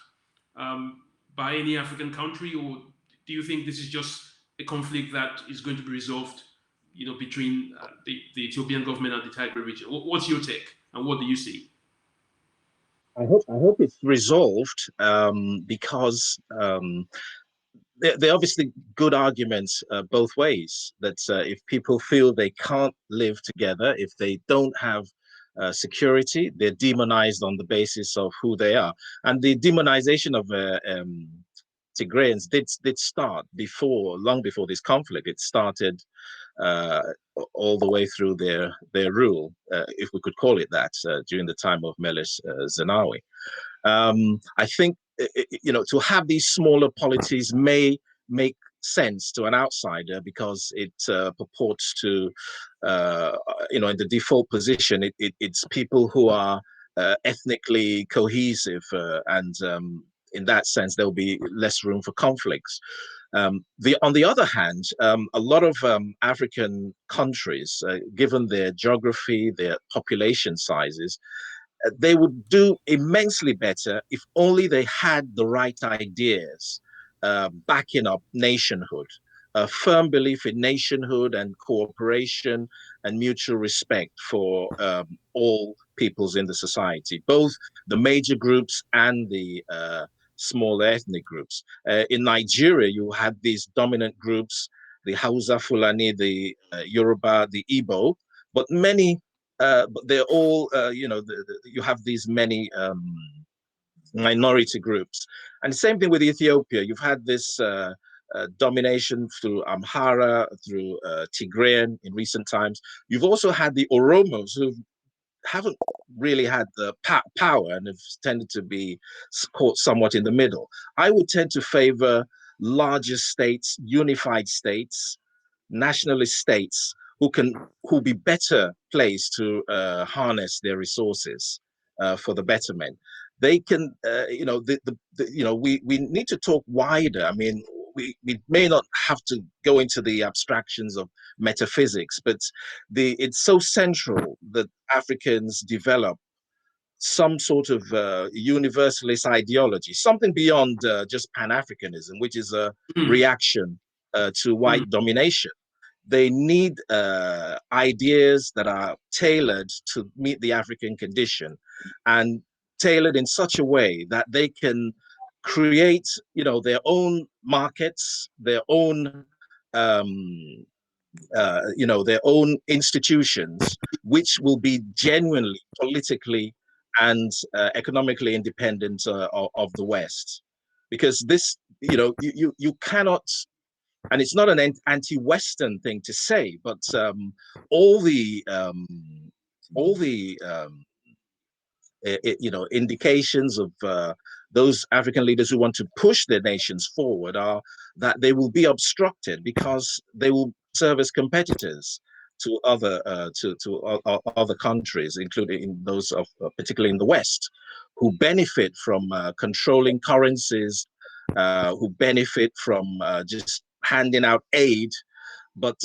by any African country, or do you think this is just a conflict that is going to be resolved, between the Ethiopian government and the Tigray region? What's your take, and what do you see? I hope it's resolved, because there are obviously good arguments both ways. That if people feel they can't live together, if they don't have security, they're demonized on the basis of who they are. And the demonization of Tigrayans did start long before this conflict. It started all the way through their rule, if we could call it that, during the time of Meles Zenawi. I think to have these smaller polities may make sense to an outsider because it purports to, in the default position, it's people who are ethnically cohesive, and in that sense, there'll be less room for conflicts. On the other hand, a lot of African countries, given their geography, their population sizes, they would do immensely better if only they had the right ideas backing up nationhood, a firm belief in nationhood and cooperation and mutual respect for all peoples in the society, both the major groups and the smaller ethnic groups. In Nigeria, you had these dominant groups, the Hausa Fulani, the Yoruba, the Igbo, but but they're all, you have these many minority groups. And the same thing with Ethiopia. You've had this domination through Amhara, through Tigrayan in recent times. You've also had the Oromos, who haven't really had the power and have tended to be caught somewhat in the middle. I would tend to favor larger states, unified states, nationalist states who be better placed to harness their resources for the betterment. They can, we need to talk wider. I mean, we may not have to go into the abstractions of metaphysics, but it's so central that Africans develop some sort of universalist ideology, something beyond just Pan-Africanism, which is a reaction to white domination. They need ideas that are tailored to meet the African condition and tailored in such a way that they can create, their own markets, their own, their own institutions, which will be genuinely politically and economically independent of the West. Because this, you cannot, and it's not an anti-Western thing to say, but all the indications of those African leaders who want to push their nations forward are that they will be obstructed because they will serve as competitors to other other countries, including those of particularly in the West, who benefit from controlling currencies, who benefit from just handing out aid, but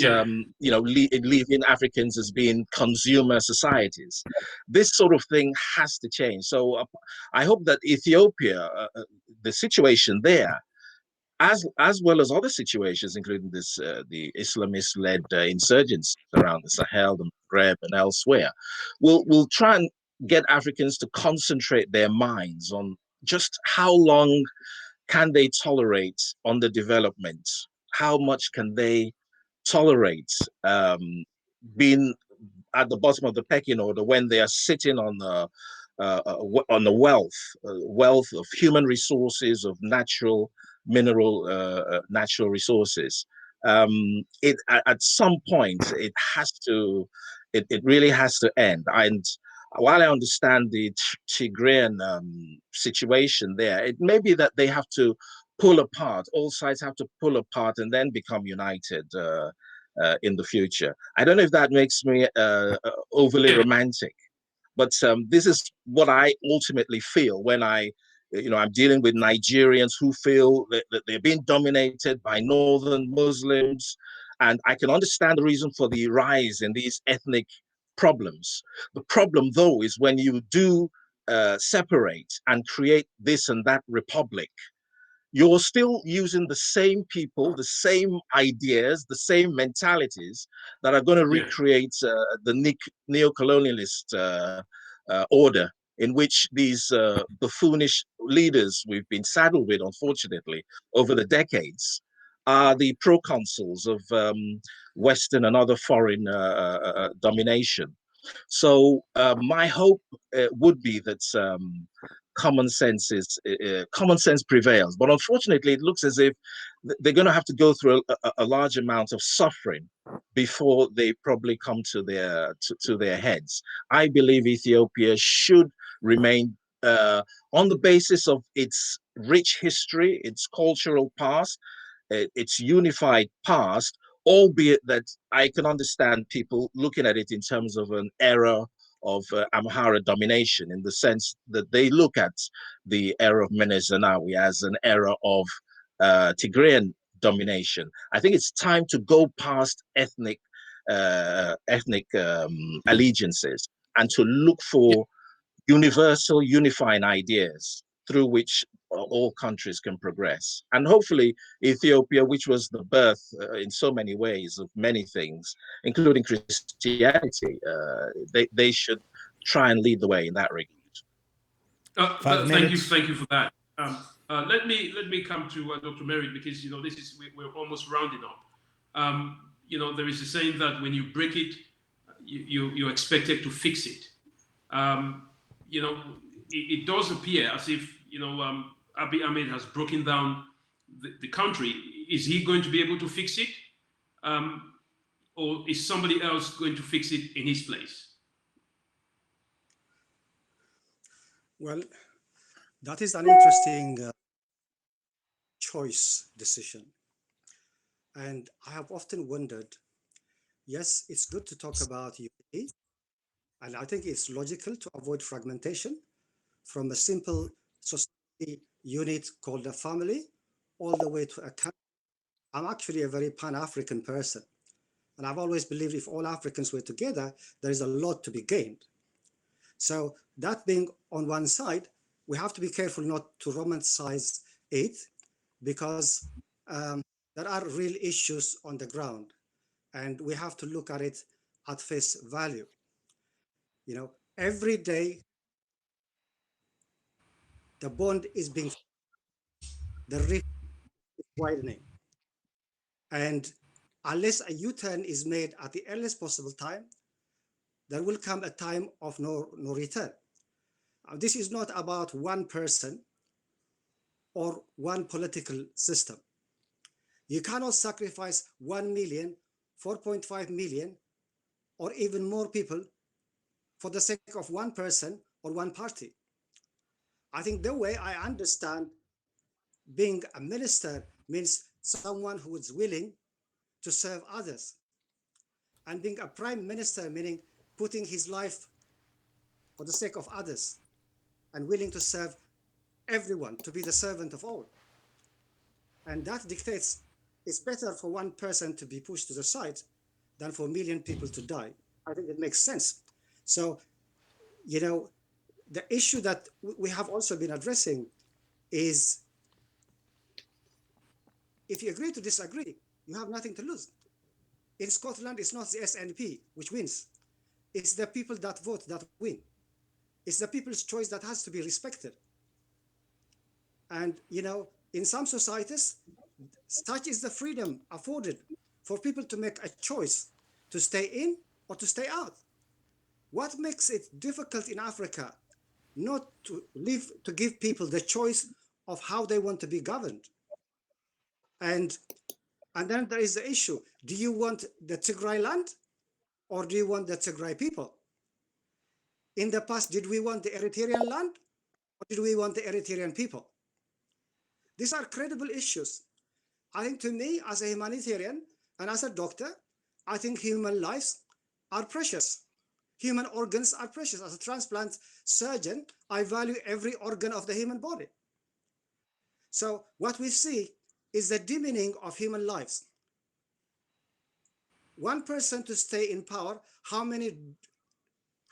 leaving Africans as being consumer societies. This sort of thing has to change. So I hope that Ethiopia, the situation there, as well as other situations, including this the Islamist-led insurgents around the Sahel, the Maghreb, and elsewhere, will try and get Africans to concentrate their minds on just how long can they tolerate underdevelopment? How much can they tolerate being at the bottom of the pecking order when they are sitting on the wealth of human resources, of natural natural resources? At some point it really has to end. And while I understand the Tigrayan situation there, it may be that they have to pull apart. All sides have to pull apart and then become united in the future. I don't know if that makes me overly romantic, but this is what I ultimately feel when I'm dealing with Nigerians who feel that they're being dominated by Northern Muslims. And I can understand the reason for the rise in these ethnic problems. The problem, though, is when you do separate and create this and that republic, you're still using the same people, the same ideas, the same mentalities that are going to recreate the neo-colonialist order in which these buffoonish leaders we've been saddled with, unfortunately, over the decades, are the proconsuls of Western and other foreign domination. So my hope would be that common sense prevails. But unfortunately, it looks as if they're going to have to go through a large amount of suffering before they probably come to their heads. I believe Ethiopia should remain on the basis of its rich history, its cultural past, its unified past, albeit that I can understand people looking at it in terms of an era of Amhara domination, in the sense that they look at the era of Menes Zenawi as an era of Tigrayan domination. I think it's time to go past ethnic allegiances and to look for universal unifying ideas through which all countries can progress. And hopefully Ethiopia, which was the birth in so many ways of many things, including Christianity, they should try and lead the way in that regard. Thank you for that. Let me come to Dr. Merid, because this is we're almost rounding up. There is a saying that when you break it, you're expected to fix it. It does appear as if Abiy Ahmed has broken down the country. Is he going to be able to fix it, or is somebody else going to fix it in his place? Well, that is an interesting choice decision. And I have often wondered, yes, it's good to talk about unity, and I think it's logical to avoid fragmentation from a simple society unit called a family all the way to a country. I'm actually a very Pan-African person, and I've always believed if all Africans were together, there is a lot to be gained. So that being on one side, we have to be careful not to romanticize it, because there are real issues on the ground, and we have to look at it at face value. Every day the bond is being, the rift is widening, and unless a U-turn is made at the earliest possible time, there will come a time of no return. This is not about one person or one political system. You cannot sacrifice 1 million, 4.5 million, or even more people for the sake of one person or one party. I think the way I understand being a minister means someone who is willing to serve others. And being a prime minister meaning putting his life for the sake of others and willing to serve everyone, to be the servant of all. And that dictates it's better for one person to be pushed to the side than for a million people to die. I think it makes sense. So, the issue that we have also been addressing is, if you agree to disagree, you have nothing to lose. In Scotland, it's not the SNP which wins. It's the people that vote that win. It's the people's choice that has to be respected. And, in some societies, such is the freedom afforded for people to make a choice to stay in or to stay out. What makes it difficult in Africa not to give people the choice of how they want to be governed? And then there is the issue. Do you want the Tigray land or do you want the Tigray people? In the past, did we want the Eritrean land or did we want the Eritrean people? These are credible issues. I think, to me, as a humanitarian and as a doctor, I think human lives are precious. Human organs are precious. As a transplant surgeon, I value every organ of the human body. So what we see is the dimming of human lives. One person to stay in power, how many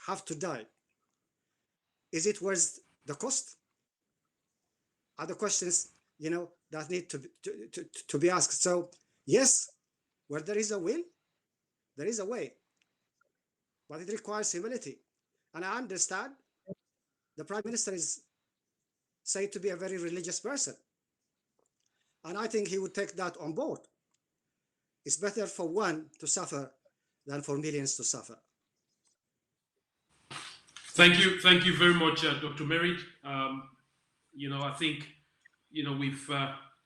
have to die? Is it worth the cost? Are the questions, that need to be asked. So yes, where there is a will, there is a way, but it requires humility. And I understand the Prime Minister is said to be a very religious person, and I think he would take that on board. It's better for one to suffer than for millions to suffer. Thank you very much, Dr. Merid. I think we've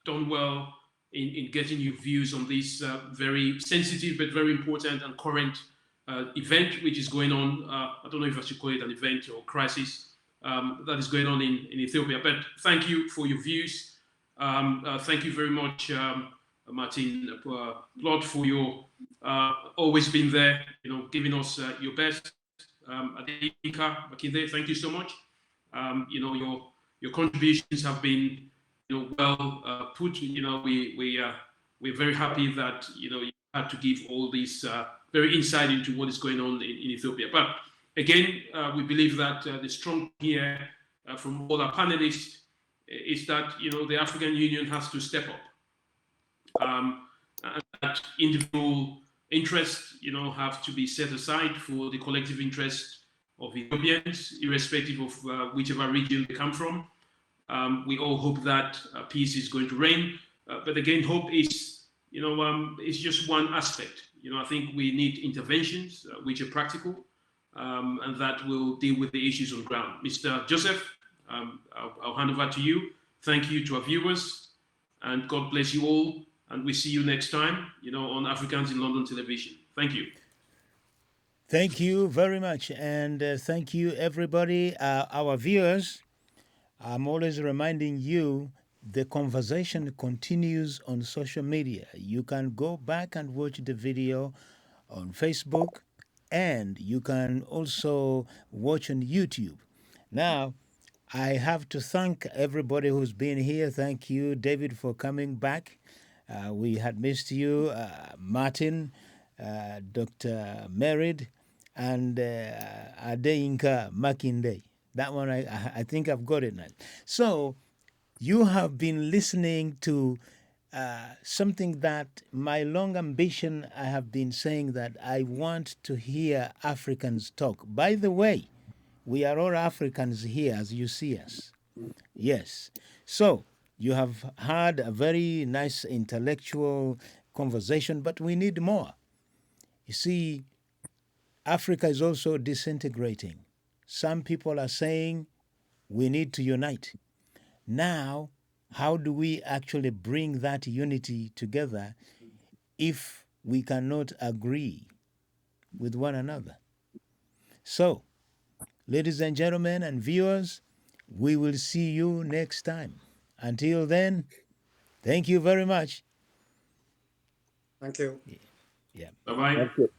done well in getting your views on this very sensitive but very important and current event which is going on. I don't know if I should call it an event or crisis that is going on in Ethiopia. But thank you for your views. Thank you very much, Martin Plaut, for your always being there, giving us your best. Adeyinka, Makinde, thank you so much. Your contributions have been, well put. We're very happy that you had to give all this very insight into what is going on in Ethiopia. But again, we believe that the strong here from all our panelists is that the African Union has to step up, and that individual interests have to be set aside for the collective interest of Ethiopians, irrespective of whichever region they come from. We all hope that peace is going to reign, but again, hope is it's just one aspect. I think we need interventions which are practical, and that will deal with the issues on the ground. Mr. Joseph, I'll hand over to you. Thank you to our viewers, and God bless you all. And we see you next time, on Africans in London Television. Thank you. Thank you very much, and thank you, everybody, our viewers. I'm always reminding you the conversation continues on social media. You can go back and watch the video on Facebook, and you can also watch on YouTube. Now, I have to thank everybody who's been here. Thank you, David, for coming back. We had missed you, Martin, Dr. Merid, and Adeyinka Makinde. That one, I think I've got it now. So you have been listening to something that my long ambition, I have been saying that I want to hear Africans talk. By the way, we are all Africans here as you see us. Yes. So you have had a very nice intellectual conversation, but we need more. You see, Africa is also disintegrating. Some people are saying we need to unite. Now, how do we actually bring that unity together if we cannot agree with one another? So, ladies and gentlemen and viewers, we will see you next time. Until then, thank you very much. Thank you. Yeah. Bye-bye. Thank you.